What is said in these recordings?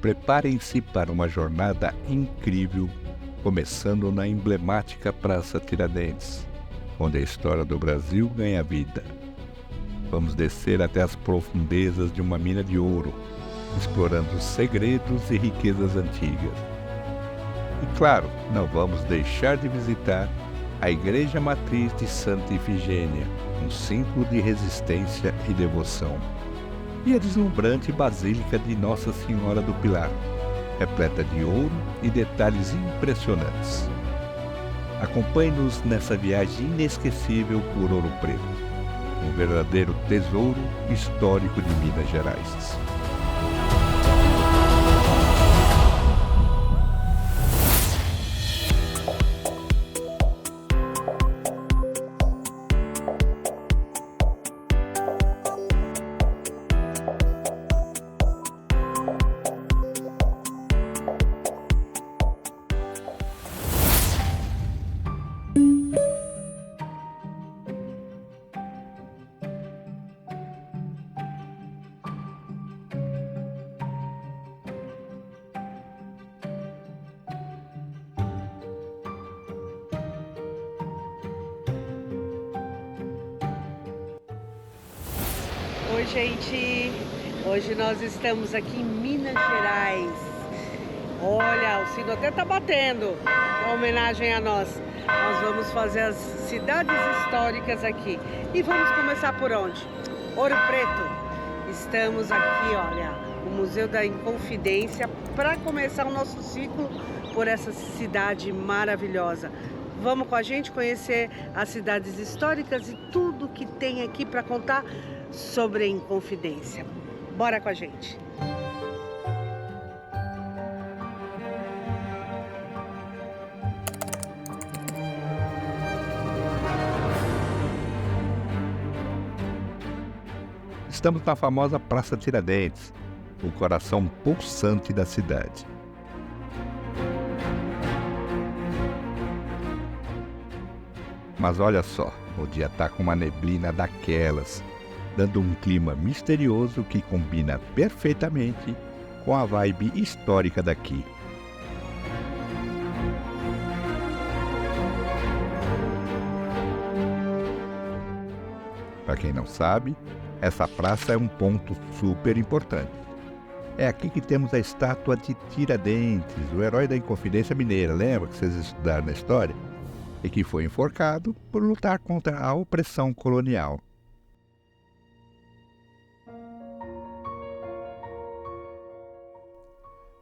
Preparem-se para uma jornada incrível, começando na emblemática Praça Tiradentes, onde a história do Brasil ganha vida. Vamos descer até as profundezas de uma mina de ouro, explorando segredos e riquezas antigas. E claro, não vamos deixar de visitar a Igreja Matriz de Santa Ifigênia, um símbolo de resistência e devoção, e a deslumbrante Basílica de Nossa Senhora do Pilar, repleta de ouro e detalhes impressionantes. Acompanhe-nos nessa viagem inesquecível por Ouro Preto, um verdadeiro tesouro histórico de Minas Gerais. Oi, gente! Hoje nós estamos aqui em Minas Gerais. Olha, o sino até tá batendo, em homenagem a nós. Nós vamos fazer as cidades históricas aqui. E vamos começar por onde? Ouro Preto. Estamos aqui, olha, o Museu da Inconfidência, para começar o nosso ciclo por essa cidade maravilhosa. Vamos com a gente conhecer as cidades históricas e tudo que tem aqui para contar sobre a Inconfidência. Bora com a gente! Estamos na famosa Praça Tiradentes, o coração pulsante da cidade. Mas olha só, o dia está com uma neblina daquelas, dando um clima misterioso que combina perfeitamente com a vibe histórica daqui. Para quem não sabe, essa praça é um ponto super importante. É aqui que temos a estátua de Tiradentes, o herói da Inconfidência Mineira, lembra que vocês estudaram na história? E que foi enforcado por lutar contra a opressão colonial.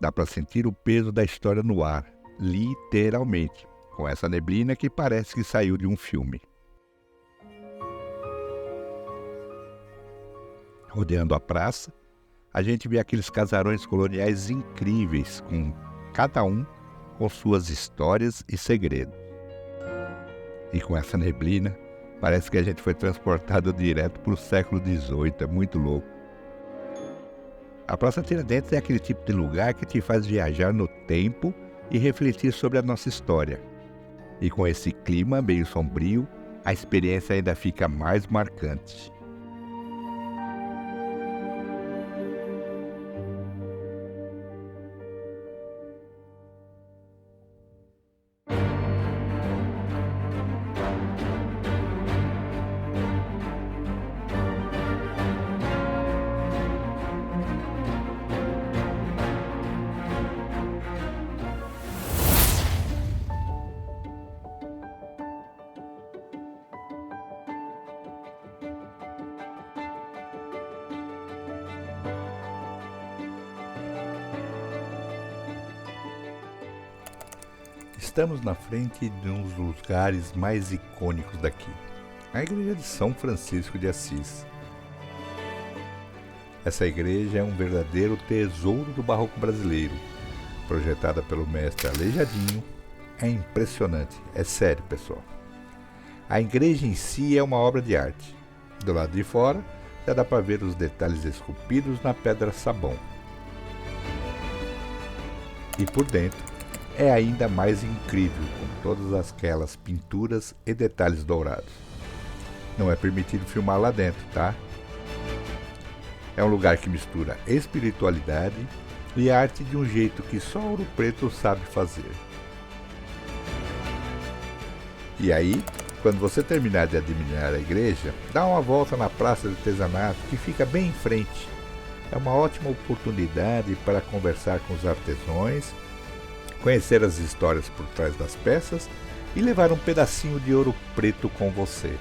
Dá para sentir o peso da história no ar, literalmente, com essa neblina que parece que saiu de um filme. Rodeando a praça, a gente vê aqueles casarões coloniais incríveis, com cada um com suas histórias e segredos. E com essa neblina, parece que a gente foi transportado direto para o século XVIII, é muito louco. A Praça Tiradentes é aquele tipo de lugar que te faz viajar no tempo e refletir sobre a nossa história. E com esse clima meio sombrio, a experiência ainda fica mais marcante. Estamos na frente de um dos lugares mais icônicos daqui, a Igreja de São Francisco de Assis. Essa igreja é um verdadeiro tesouro do barroco brasileiro, projetada pelo mestre Aleijadinho. É impressionante, é sério, pessoal. A igreja em si é uma obra de arte. Do lado de fora, já dá para ver os detalhes esculpidos na pedra sabão. E por dentro, é ainda mais incrível, com todas aquelas pinturas e detalhes dourados. Não é permitido filmar lá dentro, tá? É um lugar que mistura espiritualidade, e arte de um jeito que só Ouro Preto sabe fazer. E aí, quando você terminar de admirar a igreja, dá uma volta na praça de artesanato que fica bem em frente. É uma ótima oportunidade para conversar com os artesãos, conhecer as histórias por trás das peças e levar um pedacinho de Ouro Preto com você.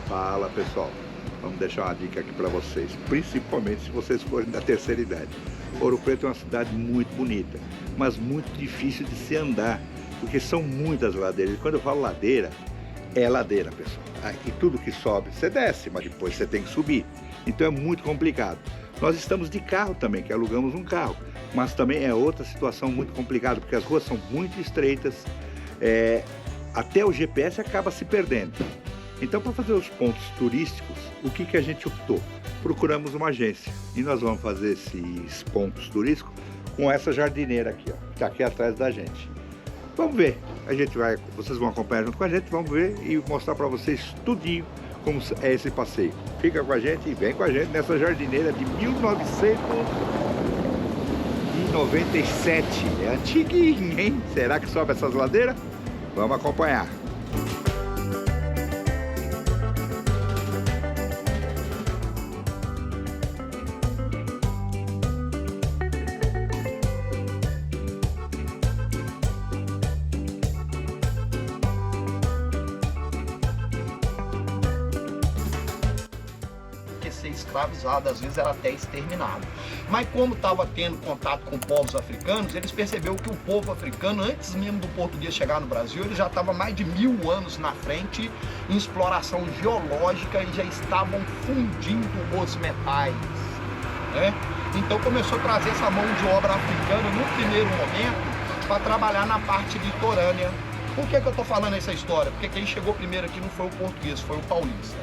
Fala pessoal, vamos deixar uma dica aqui para vocês, principalmente se vocês forem da terceira idade. Ouro Preto é uma cidade muito bonita, mas muito difícil de se andar, porque são muitas ladeiras. E quando eu falo ladeira, é ladeira, pessoal. E tudo que sobe, você desce, mas depois você tem que subir. Então é muito complicado. Nós estamos de carro também, que alugamos um carro, mas também é outra situação muito complicada, porque as ruas são muito estreitas, até o GPS acaba se perdendo. Então, para fazer os pontos turísticos, o que a gente optou? Procuramos uma agência e nós vamos fazer esses pontos turísticos com essa jardineira aqui, ó, que está aqui atrás da gente. Vamos ver, vocês vão acompanhar junto com a gente, vamos ver e mostrar para vocês tudinho como é esse passeio. Fica com a gente e vem com a gente nessa jardineira de 1997. É antiguinha, hein? Será que sobe essas ladeiras? Vamos acompanhar. Ser escravizado, às vezes era até exterminado. Mas como estava tendo contato com povos africanos, eles perceberam que o povo africano, antes mesmo do português chegar no Brasil, ele já estava mais de 1000 anos na frente em exploração geológica e já estavam fundindo os metais, né? Então começou a trazer essa mão de obra africana no primeiro momento para trabalhar na parte litorânea. Por que eu estou falando essa história? Porque quem chegou primeiro aqui não foi o português, foi o paulista.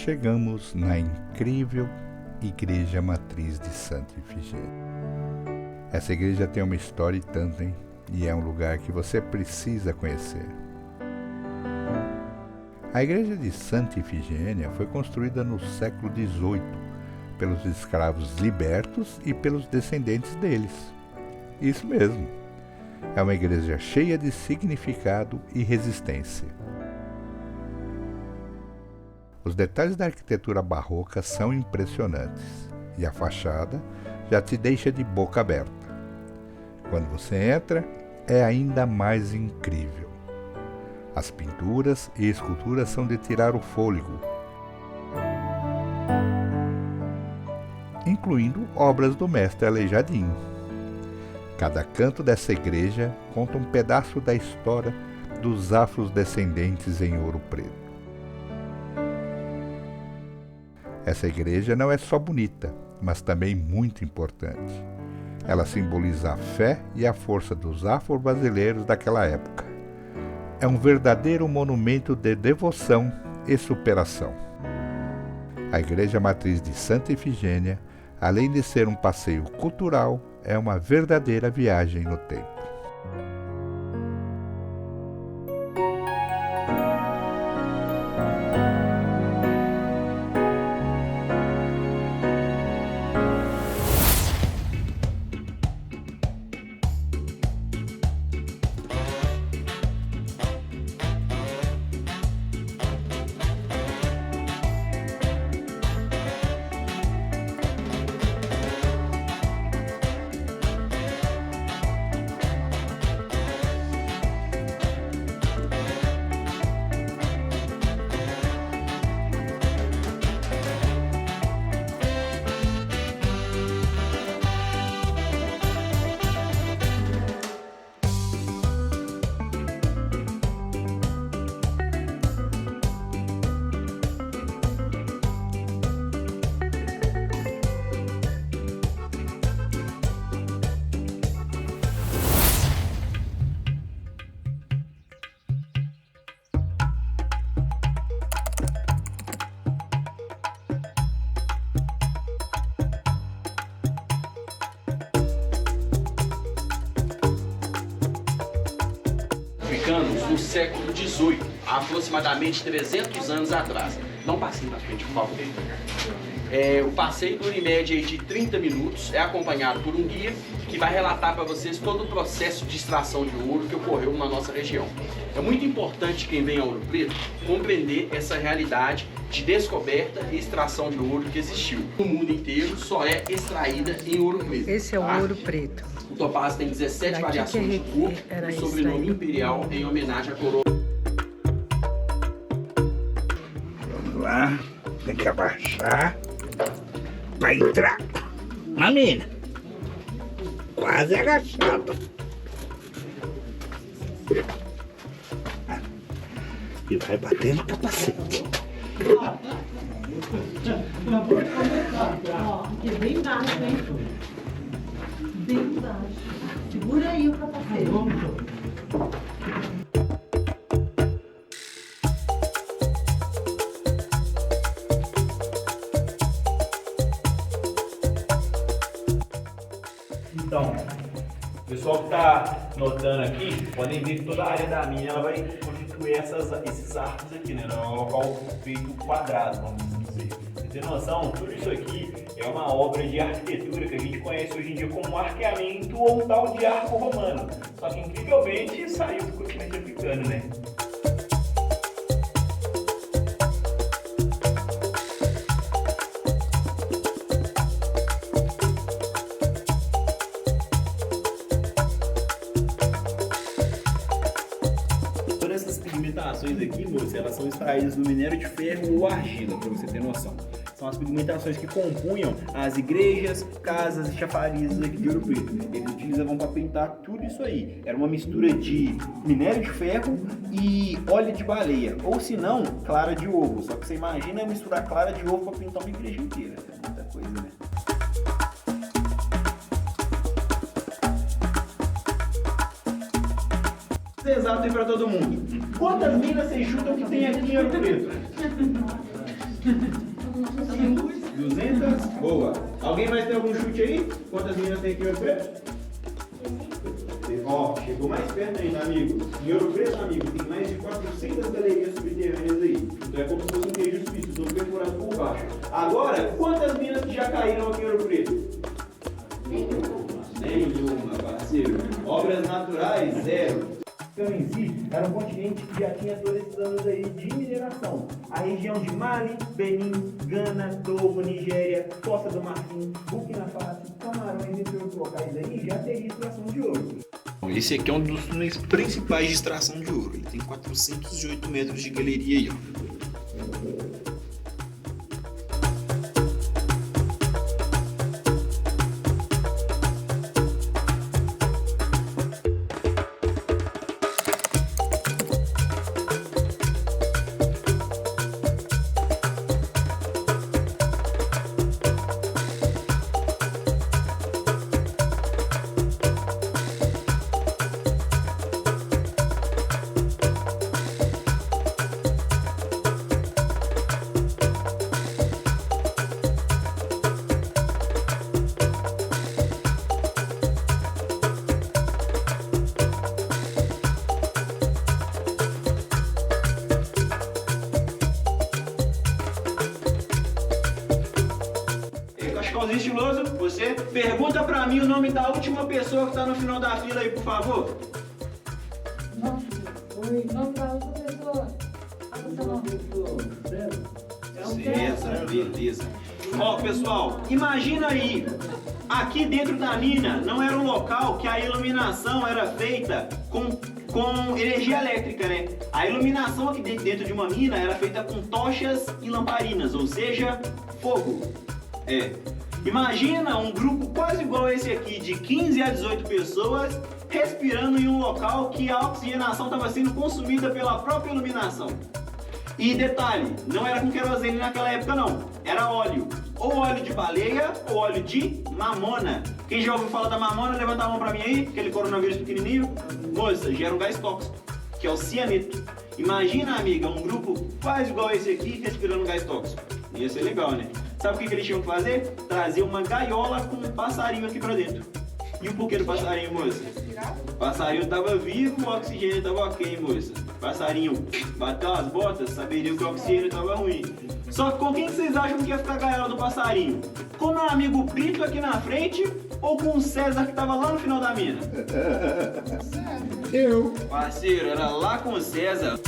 Chegamos na incrível Igreja Matriz de Santa Ifigênia. Essa igreja tem uma história e tanto, hein? E é um lugar que você precisa conhecer. A igreja de Santa Ifigênia foi construída no século XVIII pelos escravos libertos e pelos descendentes deles. Isso mesmo. É uma igreja cheia de significado e resistência. Os detalhes da arquitetura barroca são impressionantes e a fachada já te deixa de boca aberta. Quando você entra, é ainda mais incrível. As pinturas e esculturas são de tirar o fôlego, incluindo obras do mestre Aleijadinho. Cada canto dessa igreja conta um pedaço da história dos afrodescendentes em Ouro Preto. Essa igreja não é só bonita, mas também muito importante. Ela simboliza a fé e a força dos afro-brasileiros daquela época. É um verdadeiro monumento de devoção e superação. A Igreja Matriz de Santa Ifigênia, além de ser um passeio cultural, é uma verdadeira viagem no tempo. africanos no século XVIII, há aproximadamente 300 anos atrás. Não passem para frente, por favor. O passeio dura em média de 30 minutos, é acompanhado por um guia que vai relatar para vocês todo o processo de extração de ouro que ocorreu na nossa região. É muito importante quem vem a Ouro Preto compreender essa realidade de descoberta e extração de ouro que existiu. No mundo inteiro só é extraída em Ouro Preto. Esse é o Ouro Preto. O topázio tem 17 variações de cor, o sobrenome imperial em homenagem à coroa. Vamos lá, tem que abaixar para entrar na mina. Quase agachado. E vai bater no capacete. Aqui é bem baixo, hein? Bem baixo. Segura aí o capacete. Então, o pessoal que está notando aqui, podem ver que toda a área da mina ela vai constituir esses arcos aqui, né? Não é um local feito quadrado, vamos dizer. Você tem noção? Tudo isso aqui é uma obra de arquitetura que a gente conhece hoje em dia como arqueamento ou um tal de arco romano. Só que incrivelmente saiu do continente africano, né? Pigmentações aqui, moça, elas são extraídas do minério de ferro ou argila, para você ter noção. São as pigmentações que compunham as igrejas, casas e chafarizes aqui de Ouro Preto. Eles utilizavam para pintar tudo isso aí. Era uma mistura de minério de ferro e óleo de baleia, ou se não, clara de ovo. Só que você imagina misturar clara de ovo para pintar uma igreja inteira. É muita coisa, né? Exato aí pra todo mundo. Quantas minas vocês chutam que tem aqui em Ouro Preto? 200? Boa. Alguém mais tem algum chute aí? Quantas minas tem aqui em Ouro Preto? Ó, chegou mais perto ainda, amigo. Em Ouro Preto, amigo, tem mais de 400 galerias subterrâneas aí. Então é como se fosse um queijo suíço, tudo perfurado por baixo. Agora, quantas minas que já caíram aqui em Ouro Preto? Nenhuma, parceiro. Obras naturais, zero. Em si, era um continente que já tinha todos esses anos aí de mineração. A região de Mali, Benin, Gana, Togo, Nigéria, Costa do Marfim, Burkina Faso, Camarões, entre outros locais aí, já teria extração de ouro. Esse aqui é um dos túneis principais de extração de ouro. Ele tem 408 metros de galeria aí, ó. Estiloso, você pergunta pra mim o nome da última pessoa que tá no final da fila aí, por favor. Oi, nome da última pessoa. César, beleza. Ó, pessoal, imagina aí, aqui dentro da mina não era um local que a iluminação era feita com energia elétrica, né? A iluminação aqui dentro de uma mina era feita com tochas e lamparinas, ou seja, fogo. Imagina um grupo quase igual esse aqui, de 15 a 18 pessoas, respirando em um local que a oxigenação estava sendo consumida pela própria iluminação. E detalhe, não era com querosene naquela época não, era óleo. Ou óleo de baleia ou óleo de mamona. Quem já ouviu falar da mamona, levanta a mão pra mim aí, aquele coronavírus pequenininho. Moça, gera um gás tóxico, que é o cianeto. Imagina, amiga, um grupo quase igual esse aqui, respirando gás tóxico. Ia ser legal, né? Sabe o que eles tinham que fazer? Trazer uma gaiola com um passarinho aqui pra dentro. E o porquê do passarinho, moça? O passarinho tava vivo, o oxigênio tava ok, moça. O passarinho bateu as botas, saberia que o oxigênio tava ruim. Só que com quem que vocês acham que ia ficar a gaiola do passarinho? Com meu amigo Brito aqui na frente ou com o César que tava lá no final da mina? Eu. Parceiro, era lá com o César.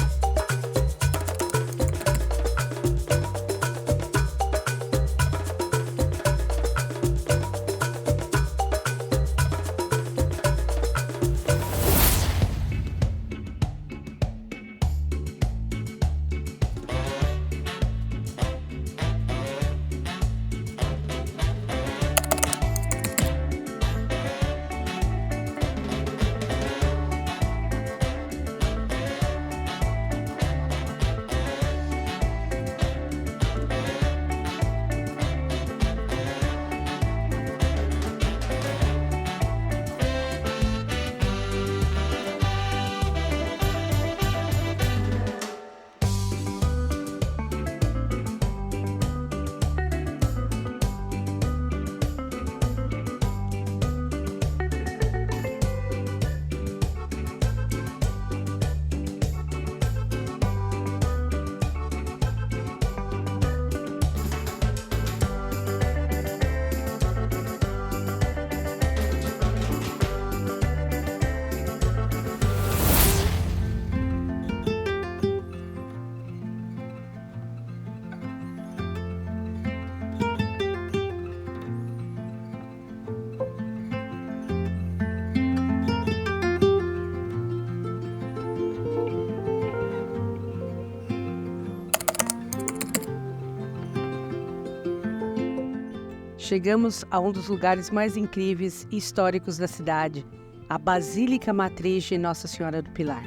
Chegamos a um dos lugares mais incríveis e históricos da cidade, a Basílica Matriz de Nossa Senhora do Pilar.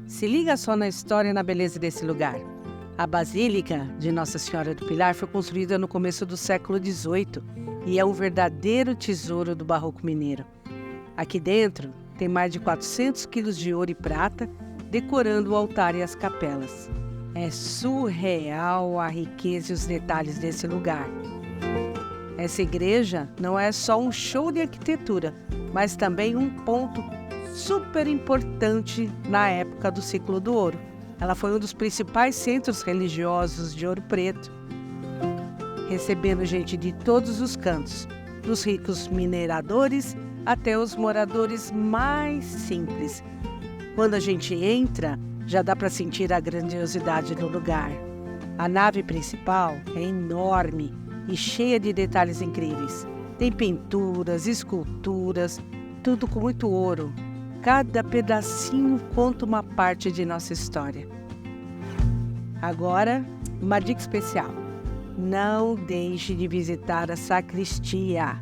Se liga só na história e na beleza desse lugar. A Basílica de Nossa Senhora do Pilar foi construída no começo do século XVIII e é um verdadeiro tesouro do barroco mineiro. Aqui dentro tem mais de 400 quilos de ouro e prata, decorando o altar e as capelas. É surreal a riqueza e os detalhes desse lugar. Essa igreja não é só um show de arquitetura, mas também um ponto super importante na época do ciclo do ouro. Ela foi um dos principais centros religiosos de Ouro Preto, recebendo gente de todos os cantos, dos ricos mineradores até os moradores mais simples. Quando a gente entra, já dá para sentir a grandiosidade do lugar. A nave principal é enorme e cheia de detalhes incríveis. Tem pinturas, esculturas, tudo com muito ouro. Cada pedacinho conta uma parte de nossa história. Agora, uma dica especial. Não deixe de visitar a sacristia.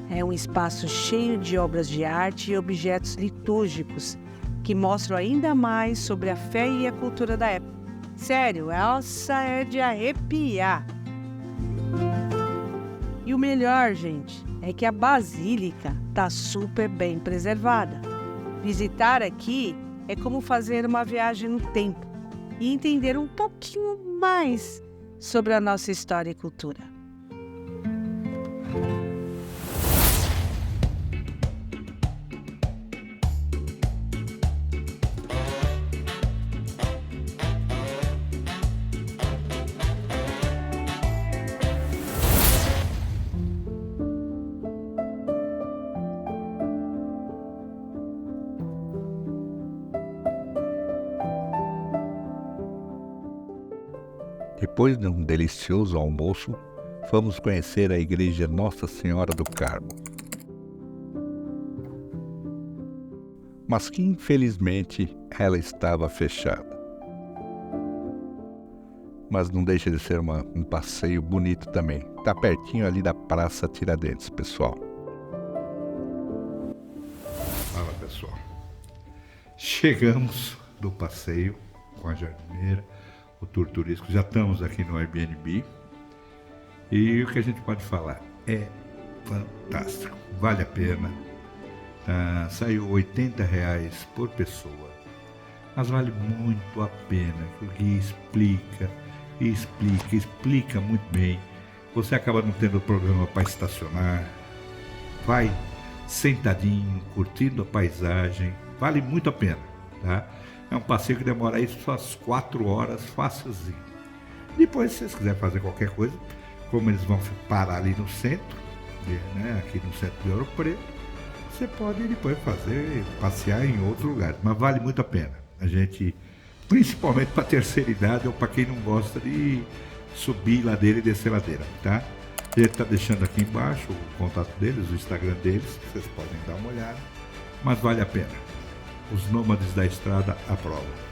É um espaço cheio de obras de arte e objetos litúrgicos que mostram ainda mais sobre a fé e a cultura da época. Sério, essa é de arrepiar. E o melhor, gente, é que a Basílica está super bem preservada. Visitar aqui é como fazer uma viagem no tempo e entender um pouquinho mais sobre a nossa história e cultura. Depois de um delicioso almoço, fomos conhecer a igreja Nossa Senhora do Carmo. Mas que infelizmente ela estava fechada. Mas não deixa de ser um passeio bonito também. Está pertinho ali da Praça Tiradentes, pessoal. Fala, pessoal. Chegamos do passeio com a jardineira, o tour turístico. Já estamos aqui no Airbnb. E o que a gente pode falar? É fantástico. Vale a pena. Saiu R$80 por pessoa. Mas vale muito a pena, porque explica muito bem. Você acaba não tendo problema para estacionar. Vai sentadinho, curtindo a paisagem, vale muito a pena, tá? É um passeio que demora aí só as 4 horas, facilzinho. Depois, se vocês quiserem fazer qualquer coisa, como eles vão parar ali no centro, né, aqui no centro de Ouro Preto, você pode depois passear em outro lugar, mas vale muito a pena. A gente, principalmente para a terceira idade ou para quem não gosta de subir ladeira e descer ladeira, tá? Ele está deixando aqui embaixo o contato deles, o Instagram deles, que vocês podem dar uma olhada, mas vale a pena. Os nômades da estrada aprovam.